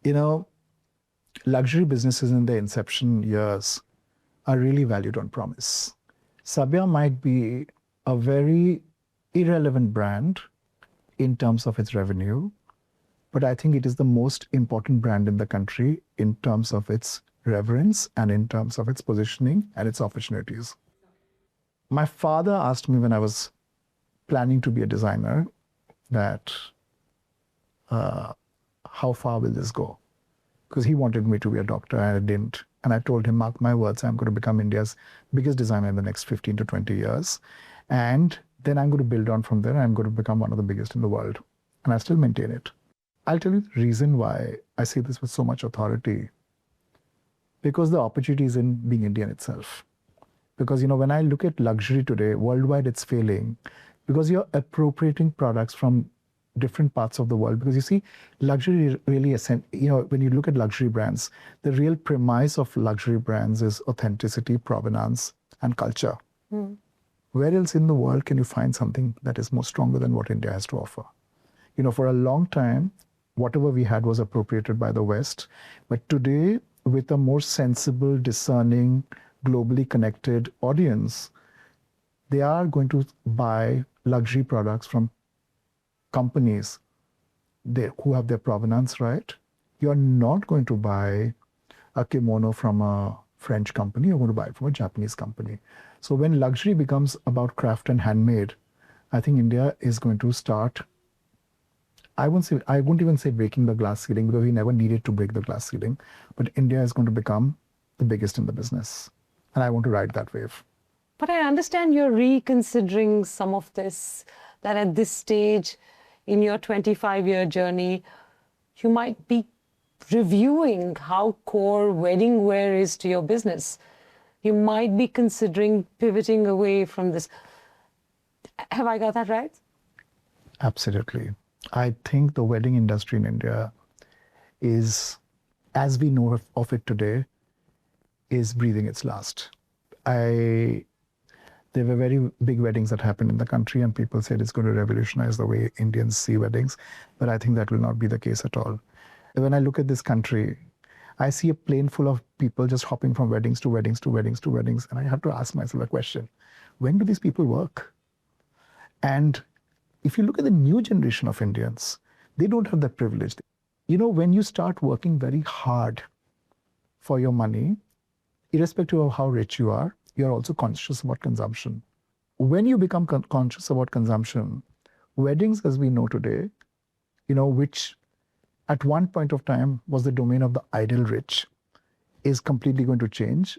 You know, luxury businesses in their inception years are really valued on promise. Sabya might be a very irrelevant brand in terms of its revenue, but I think it is the most important brand in the country in terms of its reverence and in terms of its positioning and its opportunities. My father asked me when I was planning to be a designer that how far will this go? Because he wanted me to be a doctor and I didn't. And I told him, mark my words, I'm going to become India's biggest designer in the next 15 to 20 years. And then I'm going to build on from there. I'm going to become one of the biggest in the world. And I still maintain it. I'll tell you the reason why I say this with so much authority. Because the opportunity is in being Indian itself. Because, when I look at luxury today, worldwide it's failing because you're appropriating products from different parts of the world. Because you see, luxury really, when you look at luxury brands, the real premise of luxury brands is authenticity, provenance, and culture. Mm. Where else in the world can you find something that is more stronger than what India has to offer? For a long time, whatever we had was appropriated by the West. But today, with a more sensible, discerning, globally connected audience, they are going to buy luxury products from companies who have their provenance right. You're not going to buy a kimono from a French company, you're going to buy it from a Japanese company. So when luxury becomes about craft and handmade, I think India is going to start, I won't even say breaking the glass ceiling because we never needed to break the glass ceiling, but India is going to become the biggest in the business. And I want to ride that wave. But I understand you're reconsidering some of this, that at this stage in your 25-year journey, you might be reviewing how core wedding wear is to your business. You might be considering pivoting away from this. Have I got that right? Absolutely. I think the wedding industry in India is, as we know of it today, is breathing its last. There were very big weddings that happened in the country and people said it's going to revolutionize the way Indians see weddings, but I think that will not be the case at all. When I look at this country, I see a plane full of people just hopping from weddings to weddings to weddings to weddings, and I have to ask myself a question: when do these people work? And if you look at the new generation of Indians, they don't have that privilege. When you start working very hard for your money, irrespective of how rich you are, you're also conscious about consumption. When you become conscious about consumption, weddings as we know today, which at one point of time was the domain of the idle rich, is completely going to change.